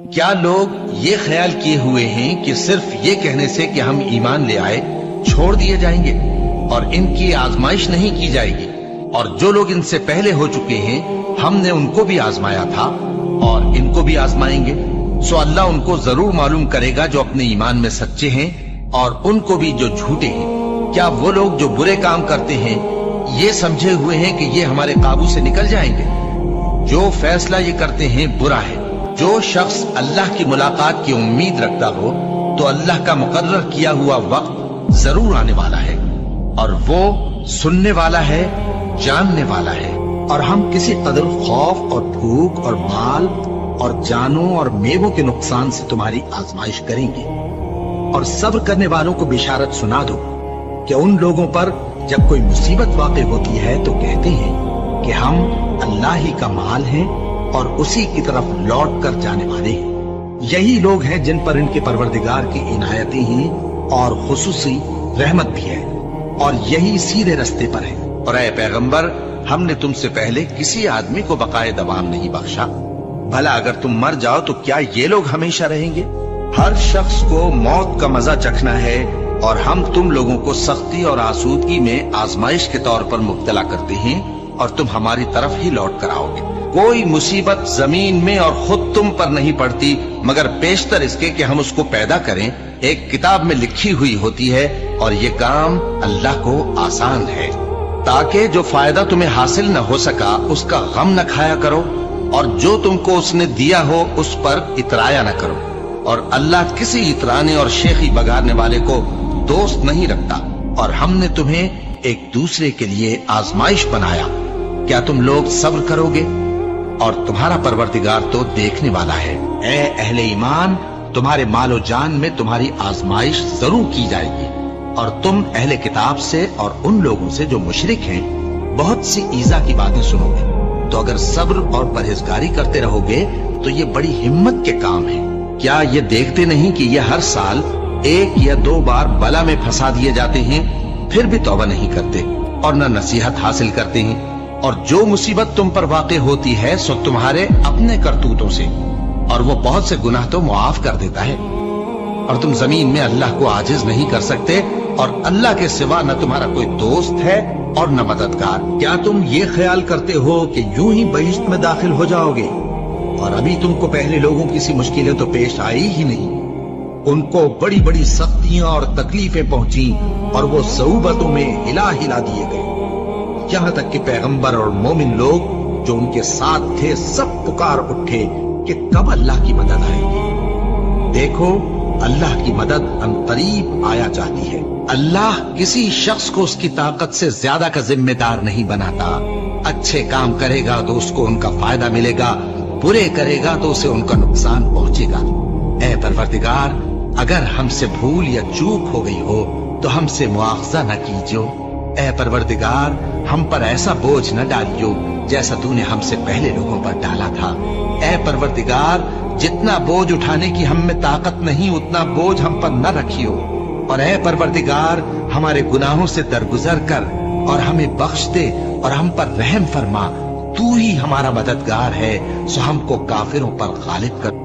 کیا لوگ یہ خیال کیے ہوئے ہیں کہ صرف یہ کہنے سے کہ ہم ایمان لے آئے چھوڑ دیے جائیں گے اور ان کی آزمائش نہیں کی جائے گی؟ اور جو لوگ ان سے پہلے ہو چکے ہیں ہم نے ان کو بھی آزمایا تھا اور ان کو بھی آزمائیں گے، سو اللہ ان کو ضرور معلوم کرے گا جو اپنے ایمان میں سچے ہیں اور ان کو بھی جو جھوٹے ہیں۔ کیا وہ لوگ جو برے کام کرتے ہیں یہ سمجھے ہوئے ہیں کہ یہ ہمارے قابو سے نکل جائیں گے؟ جو فیصلہ یہ کرتے ہیں برا ہے۔ جو شخص اللہ کی ملاقات کی امید رکھتا ہو تو اللہ کا مقرر کیا ہوا وقت ضرور آنے والا ہے، اور وہ سننے والا ہے، جاننے والا ہے۔ اور ہم کسی قدر خوف اور بھوک اور مال اور جانوں اور میووں کے نقصان سے تمہاری آزمائش کریں گے، اور صبر کرنے والوں کو بشارت سنا دو کہ ان لوگوں پر جب کوئی مصیبت واقع ہوتی ہے تو کہتے ہیں کہ ہم اللہ ہی کا مال ہیں اور اسی کی طرف لوٹ کر جانے والے ہیں۔ یہی لوگ ہیں جن پر ان کے پروردگار کی عنایتیں ہیں اور خصوصی رحمت بھی ہے، اور یہی سیدھے رستے پر ہیں۔ اور اے پیغمبر، ہم نے تم سے پہلے کسی آدمی کو بقائے دوام نہیں بخشا، بھلا اگر تم مر جاؤ تو کیا یہ لوگ ہمیشہ رہیں گے؟ ہر شخص کو موت کا مزہ چکھنا ہے، اور ہم تم لوگوں کو سختی اور آسودگی میں آزمائش کے طور پر مبتلا کرتے ہیں، اور تم ہماری طرف ہی لوٹ کر آؤ گے۔ کوئی مصیبت زمین میں اور خود تم پر نہیں پڑتی مگر پیشتر اس کے کہ ہم اس کو پیدا کریں ایک کتاب میں لکھی ہوئی ہوتی ہے، اور یہ کام اللہ کو آسان ہے، تاکہ جو فائدہ تمہیں حاصل نہ ہو سکا اس کا غم نہ کھایا کرو، اور جو تم کو اس نے دیا ہو اس پر اترایا نہ کرو۔ اور اللہ کسی اترانے اور شیخی بگاڑنے والے کو دوست نہیں رکھتا، اور ہم نے تمہیں ایک دوسرے کے لیے آزمائش بنایا۔ کیا تم لوگ صبر کرو گے؟ اور تمہارا پروردگار تو دیکھنے والا ہے۔ اے اہل ایمان، تمہارے مال و جان میں تمہاری آزمائش ضرور کی جائے گی، اور تم اہل کتاب سے اور ان لوگوں سے جو مشرک ہیں بہت سی ایذا کی باتیں سنو گے، تو اگر صبر اور پرہیزگاری کرتے رہو گے تو یہ بڑی ہمت کے کام ہے۔ کیا یہ دیکھتے نہیں کہ یہ ہر سال 1 یا 2 بار بلا میں پھنسا دیے جاتے ہیں، پھر بھی توبہ نہیں کرتے اور نہ نصیحت حاصل کرتے ہیں؟ اور جو مصیبت تم پر واقع ہوتی ہے سو تمہارے اپنے کرتوتوں سے، اور وہ بہت سے گناہ تو معاف کر دیتا ہے۔ اور تم زمین میں اللہ کو عاجز نہیں کر سکتے، اور اللہ کے سوا نہ تمہارا کوئی دوست ہے اور نہ مددگار۔ کیا تم یہ خیال کرتے ہو کہ یوں ہی بہشت میں داخل ہو جاؤ گے، اور ابھی تم کو پہلے لوگوں کی سی مشکلیں تو پیش آئی ہی نہیں؟ ان کو بڑی بڑی سختیاں اور تکلیفیں پہنچیں، اور وہ صعوبتوں میں ہلا ہلا دیے گئے، یہاں تک کہ پیغمبر اور مومن لوگ جو ان کے ساتھ تھے سب پکار اٹھے کہ کب اللہ کی مدد آئے گی۔ دیکھو، اللہ کی مدد عنقریب آیا چاہتی ہے۔ اللہ کسی شخص کو اس کی طاقت سے زیادہ کا ذمہ دار نہیں بناتا۔ اچھے کام کرے گا تو اس کو ان کا فائدہ ملے گا، برے کرے گا تو اسے ان کا نقصان پہنچے گا۔ اے پروردگار، اگر ہم سے بھول یا چوک ہو گئی ہو تو ہم سے مواخذہ نہ کیجو۔ اے پروردگار، ہم پر ایسا بوجھ نہ ڈالیو جیسا تو نے ہم سے پہلے لوگوں پر ڈالا تھا۔ اے پروردگار، جتنا بوجھ اٹھانے کی ہم میں طاقت نہیں اتنا بوجھ ہم پر نہ رکھیو، اور اے پروردگار، ہمارے گناہوں سے درگزر کر اور ہمیں بخش دے اور ہم پر رحم فرما۔ تو ہی ہمارا مددگار ہے، سو ہم کو کافروں پر غالب کر۔